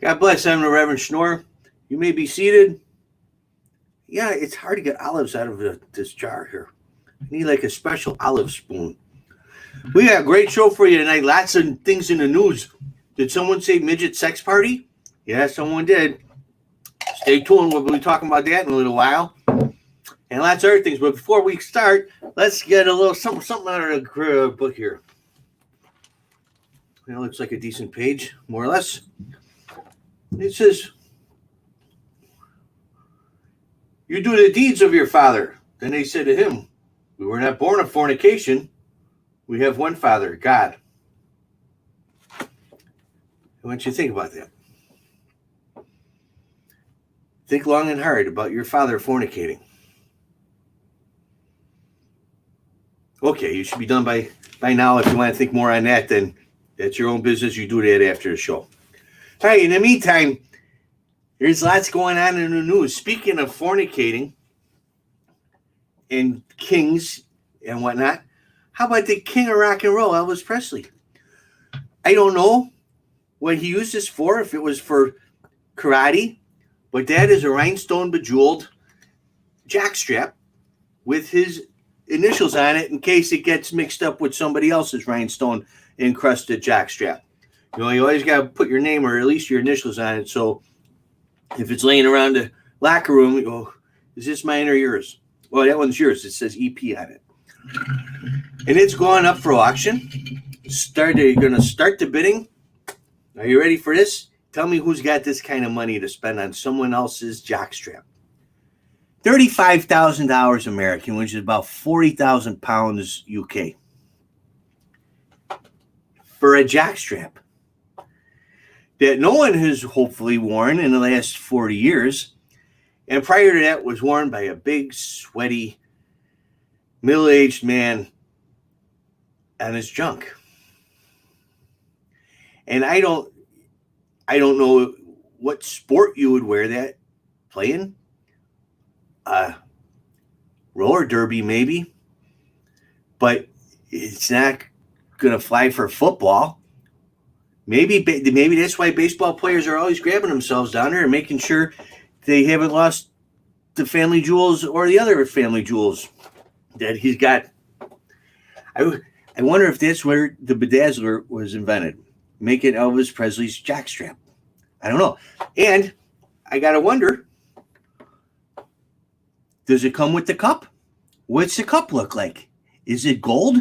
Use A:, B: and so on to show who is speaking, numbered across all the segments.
A: God bless. I'm the Reverend Schnorr. You may be seated. Yeah, it's hard to get olives out of this jar here. I need like a special olive spoon. We got a great show for you tonight. Lots of things in the news. Did someone say midget sex party? Yeah, someone did. Stay tuned. We'll be talking about that in a little while. And lots of other things. But before we start, let's get a little something out of the book here. It looks like a decent page, more or less. It says, "You do the deeds of your father." Then they said to him, "We were not born of fornication. We have one Father, God." I want you to think about that. Think long and hard about your father fornicating. Okay, you should be done by now. If you want to think more on that, then that's your own business. You do that after the show. All right, in the meantime, there's lots going on in the news. Speaking of fornicating and kings and whatnot, how about the king of rock and roll, Elvis Presley? I don't know what he used this for, if it was for karate, but that is a rhinestone bejeweled jockstrap with his initials on it in case it gets mixed up with somebody else's rhinestone encrusted jockstrap. You know, you always got to put your name or at least your initials on it. So if it's laying around the locker room, you go, "Is this mine or yours?" Well, that one's yours. It says EP on it. And it's going up for auction. You're going to start the bidding. Are you ready for this? Tell me who's got this kind of money to spend on someone else's jockstrap. $35,000 American, which is about 40,000 pounds UK. For a jockstrap that no one has hopefully worn in the last 40 years. And prior to that was worn by a big, sweaty, middle-aged man on his junk. And I don't know what sport you would wear that playing. Roller derby maybe, but it's not going to fly for football. Maybe that's why baseball players are always grabbing themselves down there and making sure they haven't lost the family jewels or the other family jewels that he's got. I wonder if that's where the bedazzler was invented, making Elvis Presley's jockstrap. I don't know. And I got to wonder, does it come with the cup? What's the cup look like? Is it gold?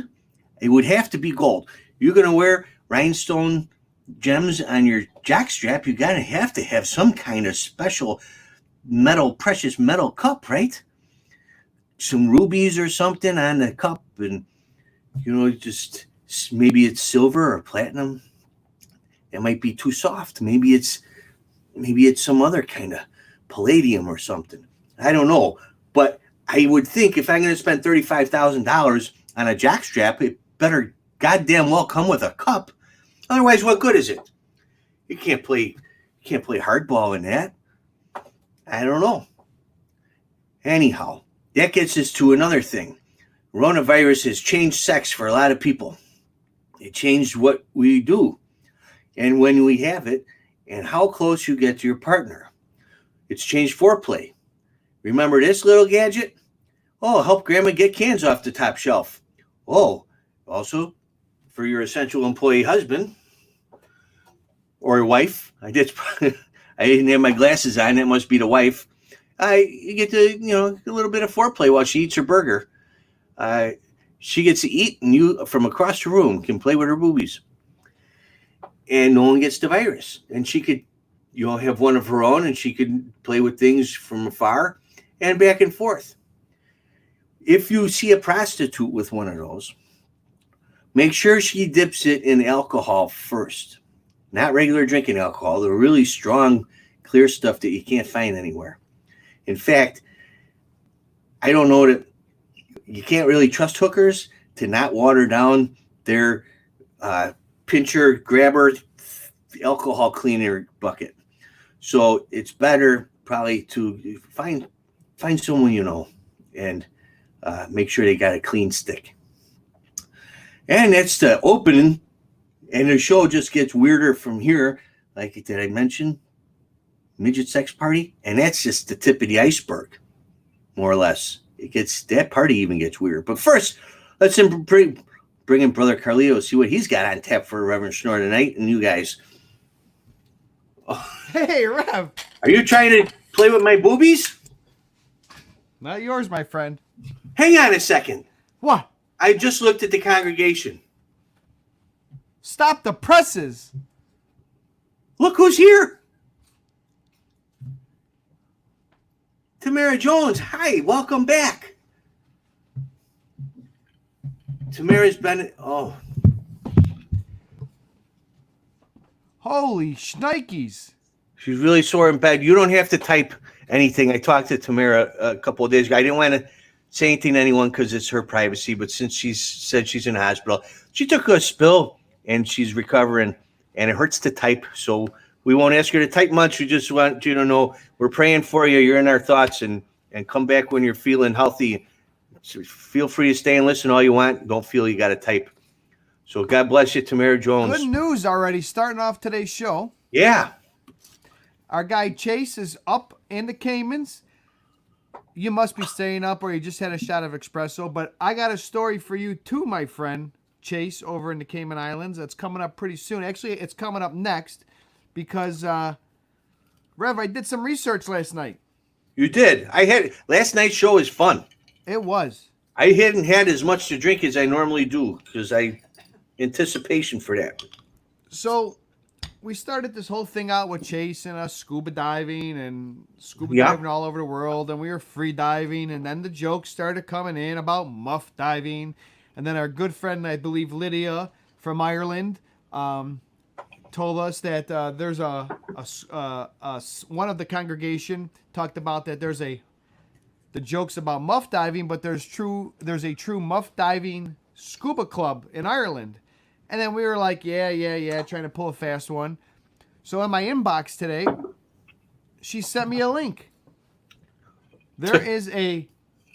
A: It would have to be gold. You're going to wear rhinestone gems on your jockstrap. You got to have some kind of special metal, precious metal cup, right? Some rubies or something on the cup, and just maybe it's silver or platinum. It might be too soft. Maybe it's some other kind of palladium or something. I don't know. But I would think if I'm going to spend $35,000 on a jockstrap, it better goddamn well come with a cup. Otherwise, what good is it? You can't play hardball in that. I don't know. Anyhow, that gets us to another thing. Coronavirus has changed sex for a lot of people. It changed what we do and when we have it and how close you get to your partner. It's changed foreplay. Remember this little gadget? Oh, help grandma get cans off the top shelf. Oh, also for your essential employee husband or wife. I didn't have my glasses on. That must be the wife. You get to, a little bit of foreplay while she eats her burger. She gets to eat, and you from across the room can play with her boobies. And no one gets the virus. And she could, have one of her own, and she could play with things from afar and back and forth. If you see a prostitute with one of those, make sure she dips it in alcohol first. Not regular drinking alcohol, the really strong, clear stuff that you can't find anywhere. In fact, I don't know that you can't really trust hookers to not water down their pincher, grabber, alcohol cleaner bucket. So it's better probably to find someone and make sure they got a clean stick. And that's the opening, and the show just gets weirder from here. Like did I mention midget sex party, and that's just the tip of the iceberg, more or less. That party even gets weird. But first, let's bring in Brother Carlito, see what he's got on tap for Reverend Schnorr tonight. And you guys,
B: Hey, Rev.
A: are you trying to play with my boobies?
B: Not yours, my friend.
A: Hang on a second.
B: What?
A: I just looked at the congregation.
B: Stop the presses.
A: Look who's here. Tamara Jones. Hi, welcome back. Tamara's been... Oh.
B: Holy shnikes.
A: She's really sore in bed. You don't have to type anything. I talked to Tamara a couple of days ago. I didn't want to say anything to anyone because it's her privacy, but since she's said she's in the hospital, she took a spill and she's recovering, and it hurts to type, so we won't ask her to type much. We just want you to know we're praying for you. You're in our thoughts, and come back when you're feeling healthy. So feel free to stay and listen all you want. Don't feel you got to type. So God bless you, Tamara Jones.
B: Good news already starting off today's show.
A: Yeah.
B: Our guy Chase is up in the Caymans. You must be staying up or you just had a shot of espresso. But I got a story for you too, my friend Chase, over in the Cayman Islands. That's coming up pretty soon. Actually, it's coming up next because, Rev, I did some research last night.
A: You did. Last night's show was fun.
B: It was.
A: I hadn't had as much to drink as I normally do because anticipation for that.
B: So we started this whole thing out with Chase and us scuba diving
A: Yeah.
B: diving all over the world, and we were free diving, and then the jokes started coming in about muff diving, and then our good friend, I believe Lydia from Ireland, told us that there's one of the congregation talked about that there's the jokes about muff diving, but there's a true muff diving scuba club in Ireland. And then we were like, yeah, trying to pull a fast one. So in my inbox today, she sent me a link. There is a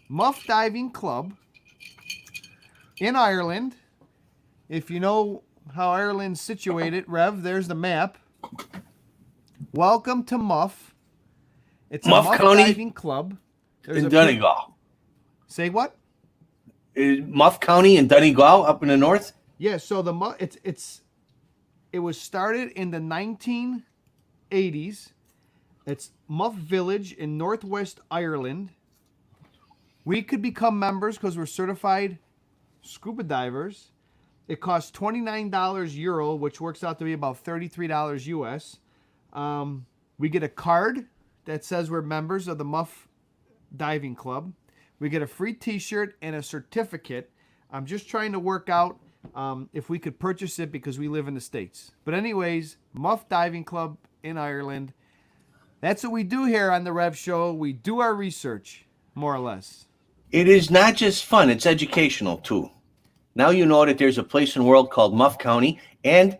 B: muff diving club in Ireland. If you know how Ireland's situated, Rev, there's the map. Welcome to Muff. It's
A: Muff
B: a muff
A: County
B: diving club.
A: in Donegal.
B: Say what?
A: Muff County in Donegal up in the north?
B: Yeah, so it was started in the 1980s. It's Muff Village in Northwest Ireland. We could become members because we're certified scuba divers. It costs $29 euro, which works out to be about $33 US. We get a card that says we're members of the Muff Diving Club. We get a free t-shirt and a certificate. I'm just trying to work out if we could purchase it because we live in the States. But anyways, Muff Diving Club in Ireland. That's what we do here on the Rev Show. We do our research, more or less.
A: It is not just fun, it's educational too. Now you know that there's a place in the world called Muff County, and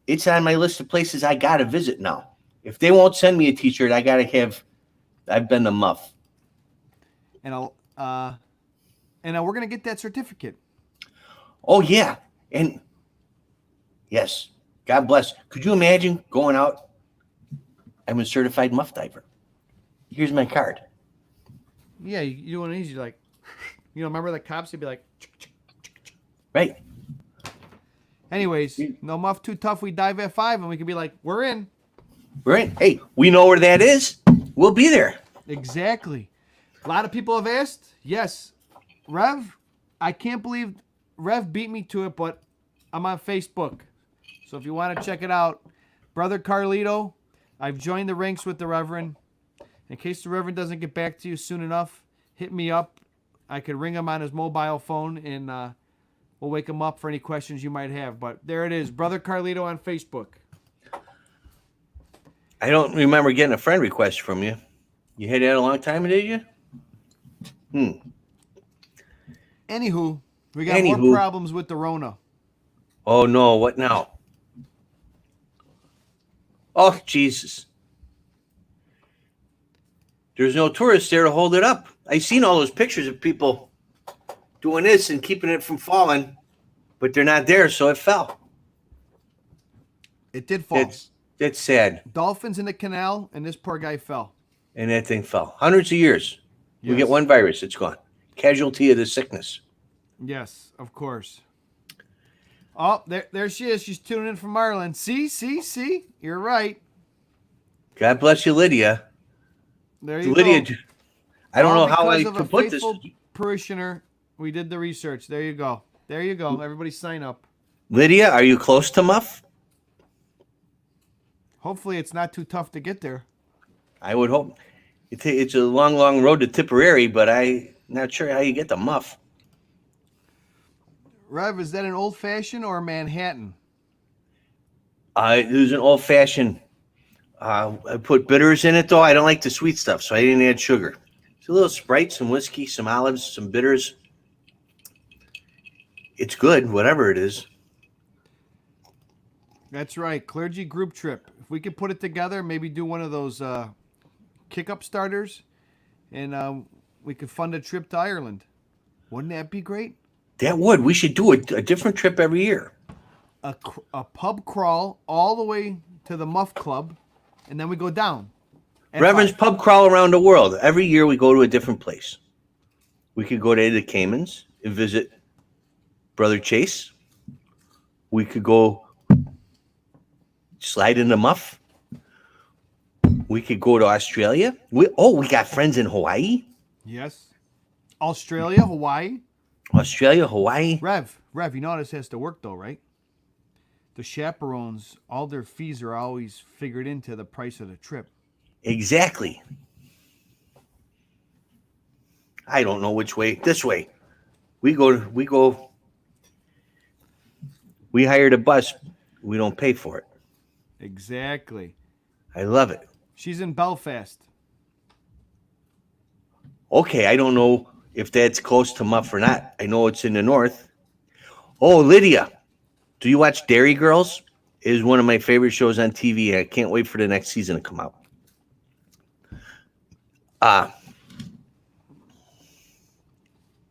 A: it's on my list of places I got to visit now. If they won't send me a t-shirt, I've been to Muff.
B: And we're going to get that certificate.
A: Oh, yeah. And yes, God bless. Could you imagine going out? I'm a certified muff diver. Here's my card.
B: Yeah, you do one of these, you're like, remember the cops? They'd be like,
A: Right.
B: anyways, no muff too tough. We dive at 5 and we could be like, we're in.
A: We're in. Hey, we know where that is. We'll be there.
B: Exactly. A lot of people have asked. Yes. Rev, I can't believe Rev beat me to it, but I'm on Facebook. So if you want to check it out, Brother Carlito, I've joined the ranks with the Reverend. In case the Reverend doesn't get back to you soon enough, hit me up. I could ring him on his mobile phone and we'll wake him up for any questions you might have. But there it is, Brother Carlito on Facebook.
A: I don't remember getting a friend request from you. You had that a long time, did you?
B: Anywho, we got more problems with the Rona.
A: Oh, no. What now? Oh, Jesus. There's no tourists there to hold it up. I seen all those pictures of people doing this and keeping it from falling, but they're not there, so it fell.
B: It did fall.
A: That's sad.
B: Dolphins in the canal, and this poor guy fell.
A: And that thing fell. Hundreds of years. We get
B: Yes.
A: one virus, it's gone. Casualty of the sickness.
B: Yes, of course. Oh, there she is. She's tuning in from Ireland. See? You're right.
A: God bless you, Lydia.
B: There you
A: Lydia,
B: go.
A: I don't
B: All
A: know how I
B: because of a
A: could put this.
B: faithful parishioner. We did the research. There you go. Everybody sign up.
A: Lydia, are you close to Muff?
B: Hopefully it's not too tough to get there.
A: I would hope. It's a long, long road to Tipperary, but I'm not sure how you get to Muff.
B: Rev, is that an old fashioned or a Manhattan?
A: It was an old fashioned. I put bitters in it, though. I don't like the sweet stuff, so I didn't add sugar. It's a little Sprite, some whiskey, some olives, some bitters. It's good, whatever it is.
B: That's right. Clergy group trip. If we could put it together, maybe do one of those kick-up starters, and we could fund a trip to Ireland. Wouldn't that be great?
A: That would. We should do a different trip every year.
B: A pub crawl all the way to the Muff Club, and then we go down. at
A: Reverend's
B: 5.
A: pub crawl around the world. Every year we go to a different place. We could go to the Caymans and visit Brother Chase. We could go slide in the Muff. We could go to Australia. We got friends in Hawaii.
B: Yes. Australia, Hawaii.
A: Australia, Hawaii.
B: Rev, you know how this has to work though, right? The chaperones, all their fees are always figured into the price of the trip.
A: Exactly. I don't know which way. This way. We hired a bus. We don't pay for it.
B: Exactly.
A: I love it.
B: She's in Belfast.
A: Okay, I don't know if that's close to Muff or not. I know it's in the north. Oh, Lydia, do you watch Dairy Girls? It is one of my favorite shows on TV. I can't wait for the next season to come out.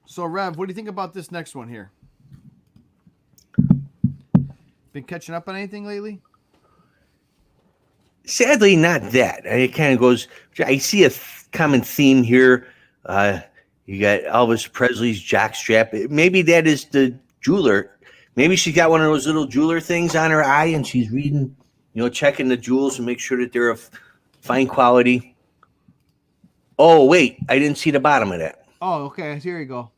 B: So, Rev, what do you think about this next one here? Been catching up on anything lately?
A: Sadly, not that. It kind of goes. I see a common theme here. You got Elvis Presley's jockstrap. Maybe that is the jeweler. Maybe she's got one of those little jeweler things on her eye, and she's reading, checking the jewels and make sure that they're of fine quality. Oh, wait, I didn't see the bottom of that.
B: Oh, okay. Here you go.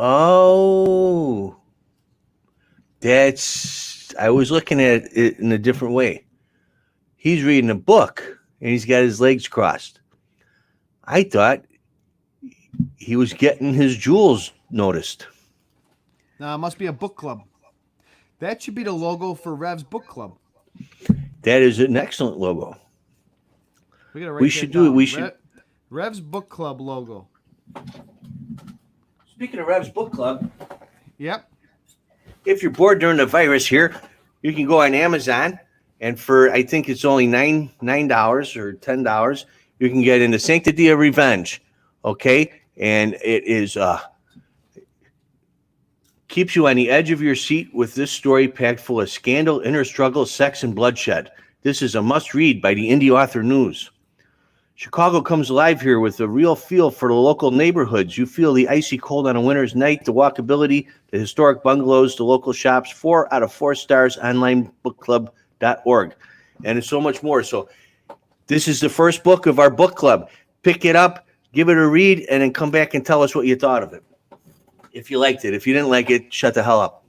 A: Oh, I was looking at it in a different way. He's reading a book and he's got his legs crossed. I thought he was getting his jewels noticed.
B: Now, it must be a book club. That should be the logo for Rev's book club.
A: That is an excellent logo.
B: We gotta write
A: We
B: that
A: should do it.
B: down.
A: We should.
B: Rev's book club logo.
A: Speaking of Rev's book club,
B: Yep.
A: if you're bored during the virus here, you can go on Amazon, and for I think it's only $9 or $10, you can get into Sanctity of Revenge. Okay, and it is keeps you on the edge of your seat with this story packed full of scandal, inner struggle, sex, and bloodshed. This is a must-read by the Indie Author News. Chicago comes alive here with a real feel for the local neighborhoods. You feel the icy cold on a winter's night, the walkability, the historic bungalows, the local shops. 4 out of 4 stars, onlinebookclub.org. And it's so much more. So this is the first book of our book club. Pick it up, give it a read, and then come back and tell us what you thought of it. If you liked it. If you didn't like it, shut the hell up.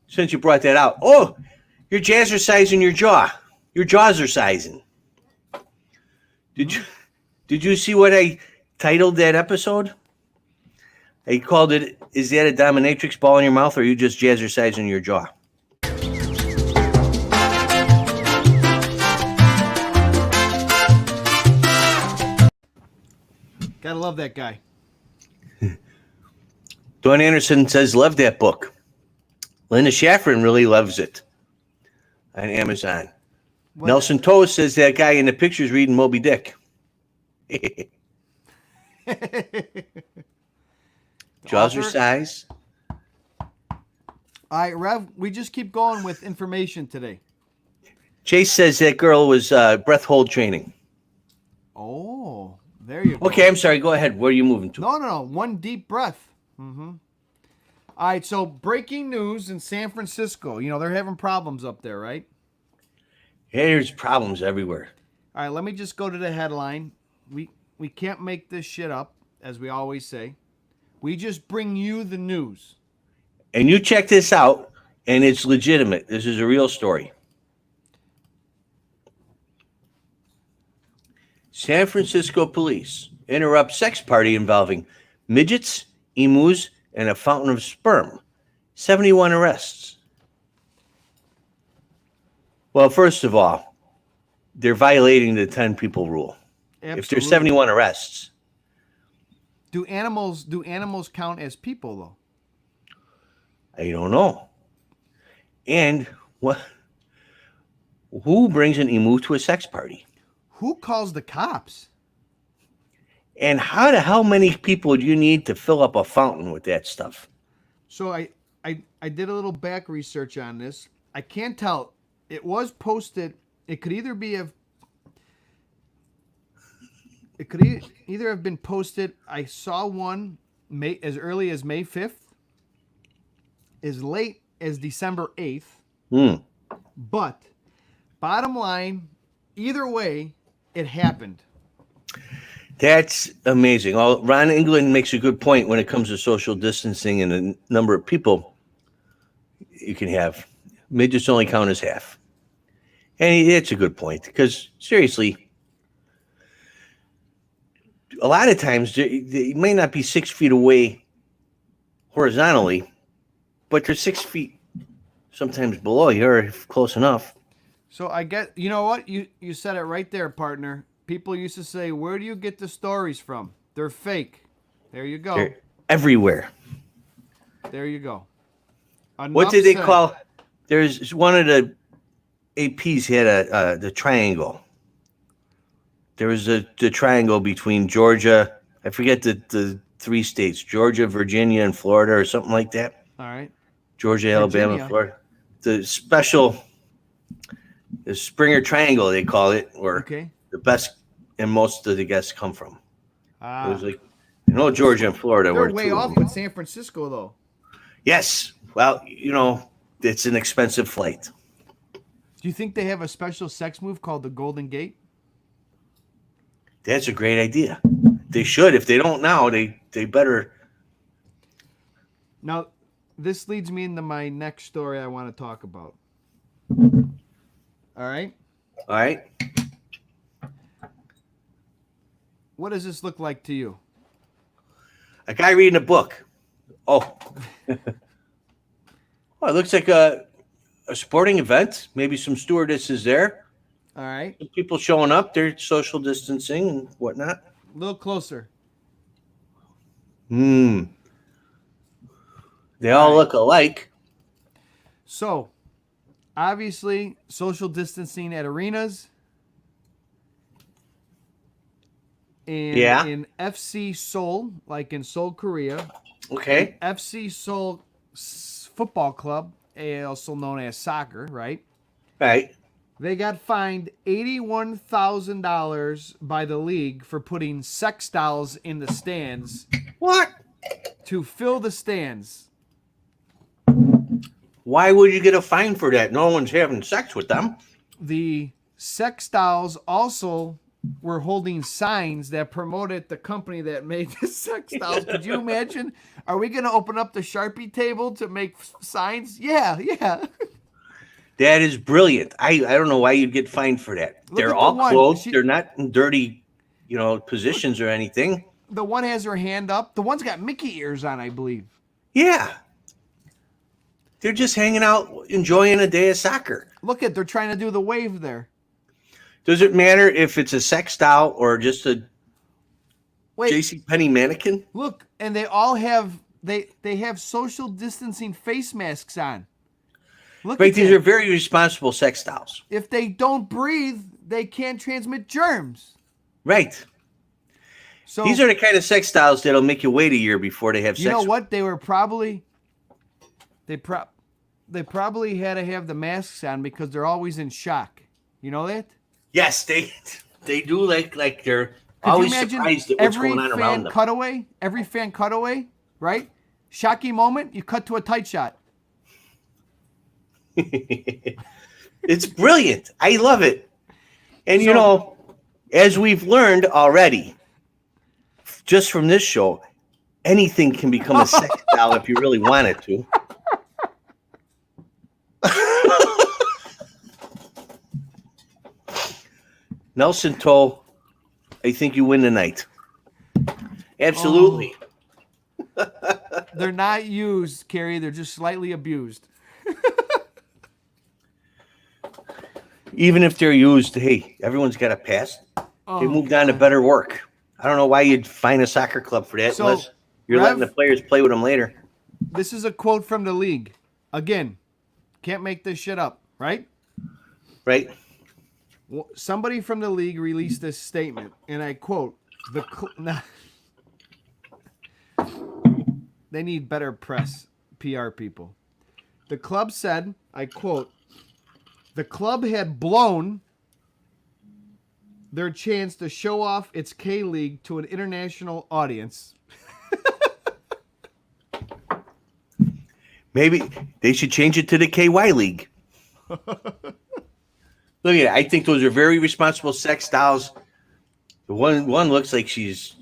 A: Since you brought that out. Oh, you're jazzercising your jaw. Your jaws are sizing. Did you see what I titled that episode? I called it, "Is that a dominatrix ball in your mouth, or are you just jazzercising your jaw?"
B: Gotta love that guy.
A: Dawn Anderson says, love that book. Linda Schafran really loves it on Amazon.
B: What-
A: Nelson Toast says that guy in the picture's reading Moby Dick. Jaws are
B: Author?
A: size.
B: All right, Rev, we just keep going with information today.
A: Chase says that girl was breath hold training.
B: Oh, there you go.
A: Okay, I'm sorry. Go ahead. Where are you moving to?
B: No. One deep breath. Mm-hmm. All right, so breaking news in San Francisco. You know, they're having problems up there, right?
A: There's problems everywhere.
B: All right, let me just go to the headline. We can't make this shit up, as we always say. We just bring you the news.
A: And you check this out, and it's legitimate. This is a real story. San Francisco police interrupt sex party involving midgets, emus, and a fountain of sperm. 71 arrests. Well, first of all, they're violating the 10 people rule.
B: Absolutely.
A: If there's 71 arrests.
B: Do animals count as people though?
A: I don't know. And what? Who brings an emu to a sex party?
B: Who calls the cops?
A: And how many people do you need to fill up a fountain with that stuff?
B: So I did a little back research on this. I can't tell. It was posted. It could either be either have been posted. I saw one as early as May 5th, as late as December 8th. But bottom line, either way, it happened.
A: That's amazing. Ron England makes a good point when it comes to social distancing and the number of people you can have. Midgets only count as half. And it's a good point because, seriously, a lot of times they may not be 6 feet away horizontally, but they're 6 feet sometimes below you or close enough.
B: So I get, you know what? You said it right there, partner. People used to say, where do you get the stories from? They're fake. There you go.
A: They're everywhere.
B: There you go.
A: What did they call? There's one of the APs had the triangle. There was the triangle between Georgia. I forget the 3 states: Georgia, Virginia, and Florida, or something like that.
B: All right.
A: Georgia, Alabama, Florida. The Springer Triangle, they call it, or the best and most of the guests come from. It was like, Georgia and Florida
B: They're
A: were
B: way off with San Francisco, though.
A: Yes. Well, it's an expensive flight.
B: Do you think they have a special sex move called the Golden Gate?
A: That's a great idea. They should. If they don't now, they better.
B: Now, this leads me into my next story I want to talk about. All right?
A: All right.
B: What does this look like to you?
A: A guy reading a book. Oh. Well, it looks like a sporting event. Maybe some stewardesses there.
B: All right.
A: Some people showing up. They're social distancing and whatnot.
B: A little closer.
A: They all look alike.
B: So, obviously, social distancing at arenas. And in FC Seoul, like in Seoul, Korea.
A: Okay.
B: FC Seoul Football Club, also known as soccer, right?
A: Right.
B: They got fined $81,000 by the league for putting sex dolls in the stands.
A: What?
B: To fill the stands.
A: Why would you get a fine for that? No one's having sex with them.
B: The sex dolls also were holding signs that promoted the company that made the sex dolls. Could you imagine? Are we going to open up the Sharpie table to make signs? Yeah.
A: That is brilliant. I don't know why you'd get fined for that. They're all clothed. They're not in dirty, positions or anything.
B: The one has her hand up. The one's got Mickey ears on, I believe.
A: Yeah. They're just hanging out, enjoying a day of soccer.
B: Look they're trying to do the wave there.
A: Does it matter if it's a sex doll or just a JCPenney mannequin?
B: Look, and they all have they have social distancing face masks on. Look,
A: right, these are very responsible sex dolls.
B: If they don't breathe, they can't transmit germs.
A: Right. So these are the kind of sex dolls that'll make you wait a year before they have sex.
B: You know what? They were probably they probably had to have the masks on because they're always in shock. You know that?
A: Yes, they do like they're
B: Could
A: always
B: you imagine
A: surprised at what's
B: every
A: going on around
B: fan
A: them.
B: cutaway? Every fan cutaway, right? Shocking moment, you cut to a tight shot.
A: It's brilliant. I love it. And you
B: So-
A: know, as we've learned already, just from this show, anything can become a sex doll if you really want it to. Nelson Toe, I think you win tonight. Absolutely.
B: They're not used, Carrie. They're just slightly abused.
A: Even if they're used, hey, everyone's got a pass. They moved on to better work. I don't know why you'd find a soccer club for that
B: So,
A: unless you're
B: Rev-
A: letting the players play with them later.
B: This is a quote from the league. Again, can't make this shit up, right?
A: Right?
B: Somebody from the league released this statement, and I quote, they need better press, PR people. The club said, I quote, the club had blown their chance to show off its K-League to an international audience.
A: Maybe they should change it to the KY League. Look at it. I think those are very responsible sex dolls. The one looks like she's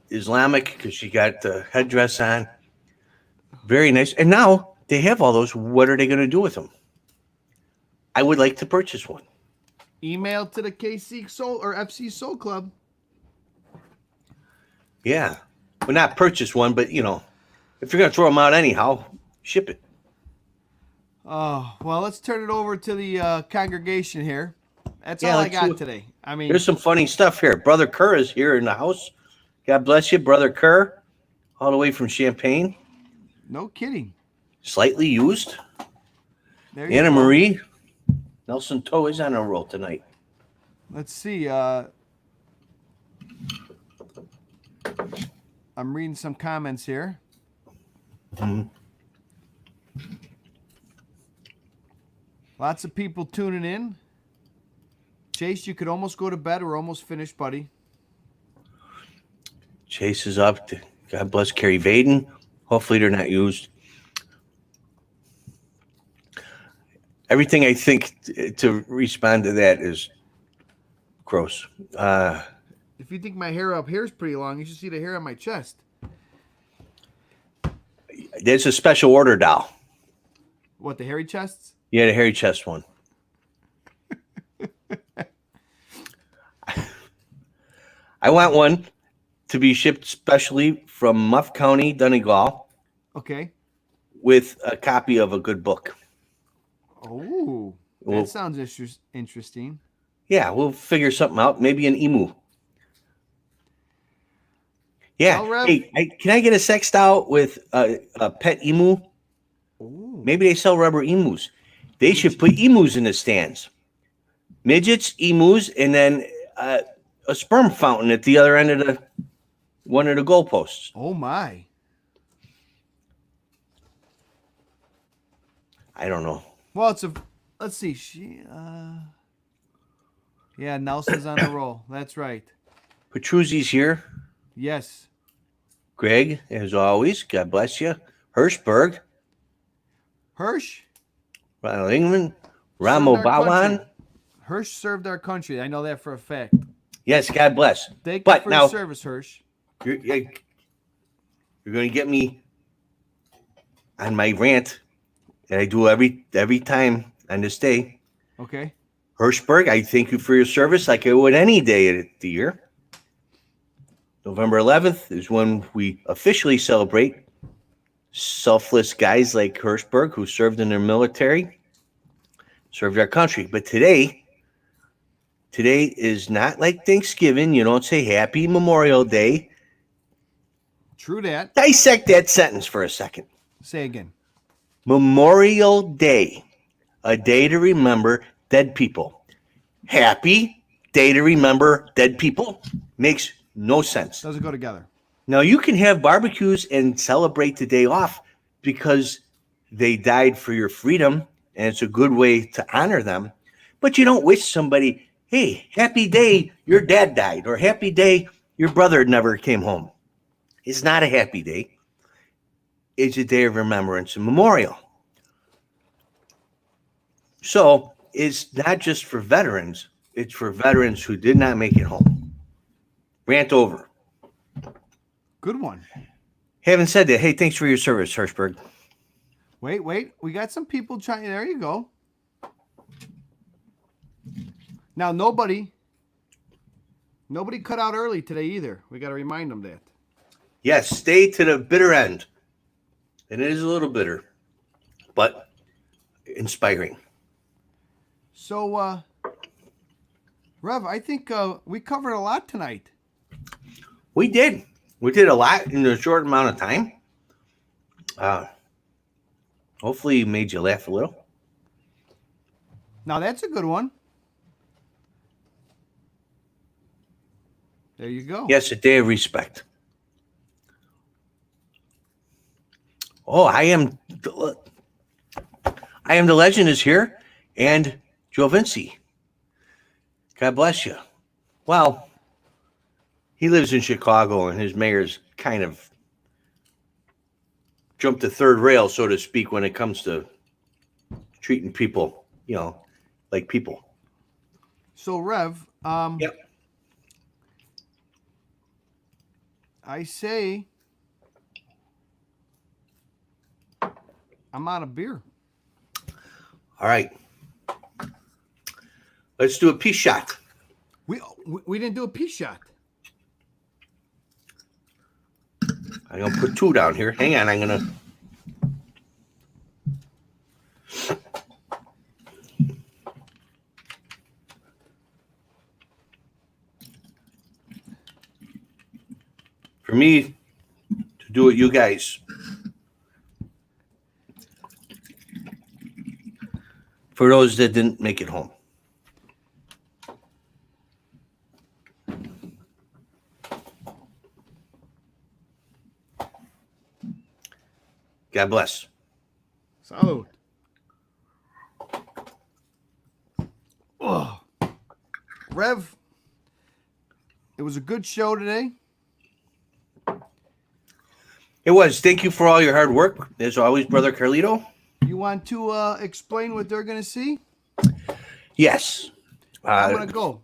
A: Islamic because she got the headdress on. Very nice. And now they have all those. What are they going to do with them? I would like to purchase one.
B: Email to the KC Soul or FC Soul Club.
A: Yeah. Well, not purchase one, but, you know, if you're going to throw them out anyhow, ship it.
B: Oh, well, let's turn it over to the congregation here. That's
A: Yeah,
B: all I
A: let's
B: got
A: do it.
B: today. I mean,
A: There's some funny stuff here. Brother Kerr is here in the house. God bless you, Brother Kerr, all the way from Champaign.
B: no kidding.
A: Slightly used.
B: There you
A: Anna
B: go.
A: Marie. Nelson Toe is on a roll tonight.
B: Let's see. I'm reading some comments here. Lots of people tuning in. Chase, you could almost go to bed. We're almost finished, buddy.
A: Chase is up. God bless Carrie Vaden. Hopefully they're not used. Everything I think to respond to that is gross.
B: If you think my hair up here is pretty long, you should see the hair on my chest.
A: There's a special order doll.
B: What, the hairy chests?
A: Yeah, the hairy chest one. I want one to be shipped specially from Muff County, Donegal,
B: Okay.
A: with a copy of a good book.
B: Oh, that
A: Well-
B: sounds interesting.
A: Yeah, we'll figure something out. Maybe an emu. Yeah.
B: Well, Rev-
A: Hey, can I get a sex doll with a pet emu?
B: Oh,
A: Maybe they sell rubber emus. They should put emus in the stands. Midgets, emus, and then a sperm fountain at the other end of one of the goalposts.
B: oh my.
A: I don't know.
B: Well, let's see. Yeah, Nelson's on the roll. That's right.
A: Petruzzi's here.
B: Yes.
A: Greg, as always, God bless you. Hirschberg,
B: Hirsch?
A: Ronald Ingman, Ramo
B: Served our
A: Bawan.
B: country. Hirsch served our country. I know that for a fact.
A: Yes, God bless.
B: Thank you
A: But
B: for
A: now
B: your service, Hirsch.
A: you're going to get me on my rant that I do every time on this day.
B: Okay.
A: Hirschberg, I thank you for your service like I would any day of the year. November 11th is when we officially celebrate selfless guys like Hirschberg who served in their military, served our country. But today is not like Thanksgiving. You don't say Happy Memorial Day.
B: True that.
A: Dissect that sentence for a second.
B: Say again.
A: Memorial Day, a day to remember dead people. Happy Day to remember dead people makes no sense.
B: Doesn't go together.
A: Now, you can have barbecues and celebrate the day off because they died for your freedom, and it's a good way to honor them. But you don't wish somebody, hey, happy day, your dad died, or happy day, your brother never came home. It's not a happy day. It's a day of remembrance and memorial. So it's not just for veterans, it's for veterans who did not make it home. Rant over.
B: Good one.
A: Having said that, hey, thanks for your service, Hirschberg.
B: Wait. We got some people trying. There you go. Now, nobody cut out early today either. We got to remind them that.
A: Yes, stay to the bitter end. And it is a little bitter, but inspiring.
B: So, Rev, I think we covered a lot tonight.
A: We did. We did a lot in a short amount of time. Hopefully, made you laugh a little.
B: Now, that's a good one. There you go.
A: Yes, a day of respect. Oh, I am the legend is here, and Joe Vinci. God bless you. Well, he lives in Chicago, and his mayor's kind of jumped the third rail, so to speak, when it comes to treating people, like people.
B: So, Rev,
A: Yep.
B: I say I'm out of beer.
A: All right. Let's do a peace shot.
B: We didn't do a peace shot.
A: I'm going to put 2 down here. Hang on. I'm going to. For me to do it, you guys. For those that didn't make it home. God bless.
B: Salud. Oh. Rev, it was a good show today.
A: It was. Thank you for all your hard work. As always, Brother Carlito.
B: You want to explain what they're going to see?
A: Yes.
B: I'm going to go.
A: All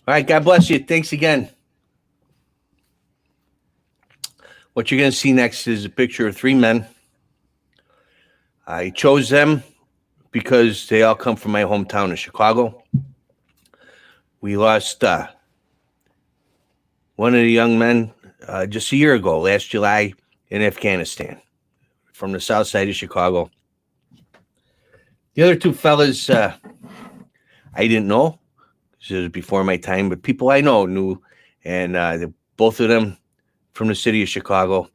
A: right. God bless you. Thanks again. What you're going to see next is a picture of 3 men. I chose them because they all come from my hometown of Chicago. We lost one of the young men just a year ago, last July, in Afghanistan, from the south side of Chicago. The other 2 fellas, I didn't know, because it was before my time, but people I know knew, and both of them from the city of Chicago.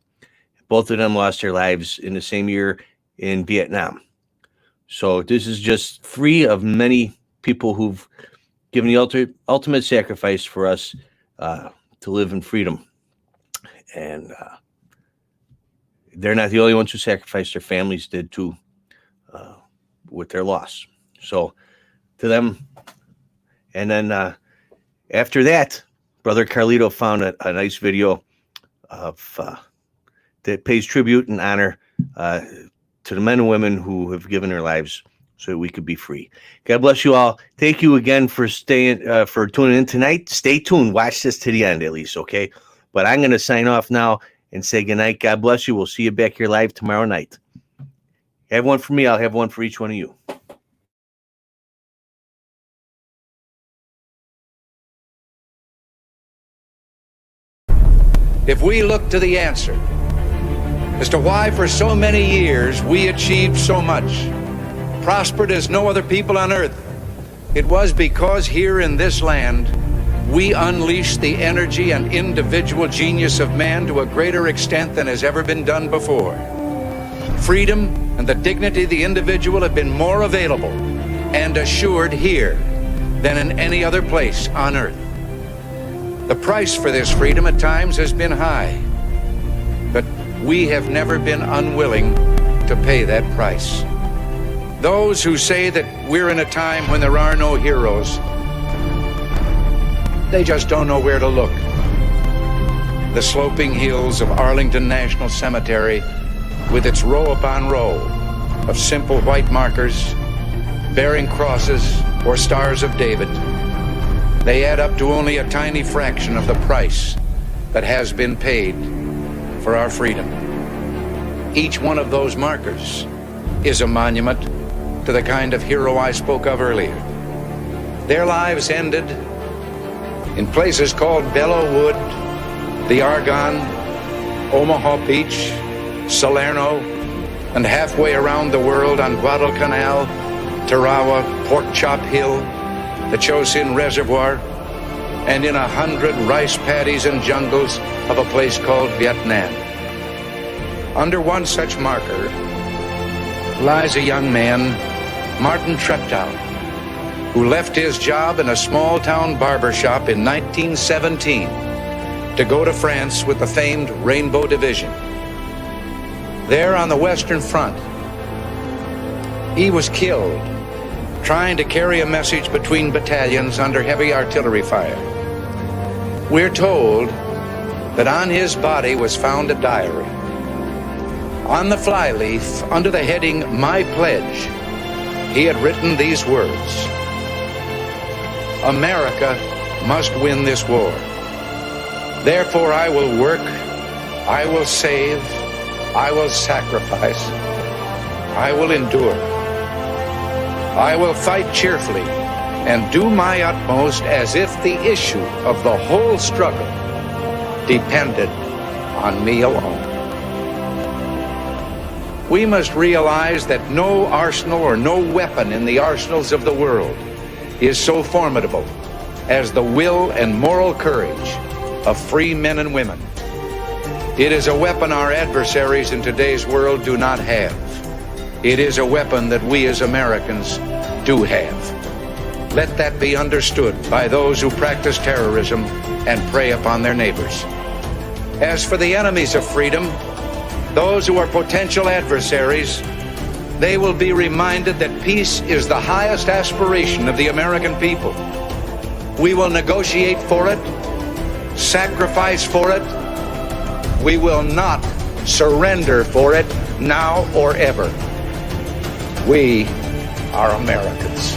A: Both of them lost their lives in the same year in Vietnam. So this is just 3 of many people who've given the ultimate sacrifice for us to live in freedom. And they're not the only ones who sacrificed. Their families did too, with their loss. So to them. And then after that, Brother Carlito found a nice video of that pays tribute and honor to the men and women who have given their lives so that we could be free. God bless you all. Thank you again for for tuning in tonight. Stay tuned. Watch this to the end at least, okay? But I'm going to sign off now and say goodnight. God bless you. We'll see you back here live tomorrow night. Have one for me. I'll have one for each one of you.
C: If we look to the answer as to why for so many years we achieved so much, prospered as no other people on earth, it was because here in this land we unleashed the energy and individual genius of man to a greater extent than has ever been done before. Freedom and the dignity of the individual have been more available and assured here than in any other place on earth. The price for this freedom at times has been high, but we have never been unwilling to pay that price. Those who say that we're in a time when there are no heroes, they just don't know where to look. The sloping hills of Arlington National Cemetery, with its row upon row of simple white markers bearing crosses or stars of David, they add up to only a tiny fraction of the price that has been paid for our freedom. Each one of those markers is a monument to the kind of hero I spoke of earlier. Their lives ended in places called Belleau Wood, the Argonne, Omaha Beach, Salerno, and halfway around the world on Guadalcanal, Tarawa, Pork Chop Hill, the Chosin Reservoir, and in 100 rice paddies and jungles of a place called Vietnam. Under one such marker lies a young man, Martin Treptow, who left his job in a small-town barber shop in 1917 to go to France with the famed Rainbow Division. There on the Western Front, he was killed trying to carry a message between battalions under heavy artillery fire. We're told that on his body was found a diary. On the flyleaf, under the heading, My Pledge, he had written these words: America must win this war. Therefore I will work, I will save, I will sacrifice, I will endure. I will fight cheerfully and do my utmost as if the issue of the whole struggle depended on me alone. We must realize that no arsenal or no weapon in the arsenals of the world is so formidable as the will and moral courage of free men and women. It is a weapon our adversaries in today's world do not have. It is a weapon that we as Americans do have. Let that be understood by those who practice terrorism and prey upon their neighbors. As for the enemies of freedom, those who are potential adversaries, they will be reminded that peace is the highest aspiration of the American people. We will negotiate for it, sacrifice for it. We will not surrender for it now or ever. We are Americans.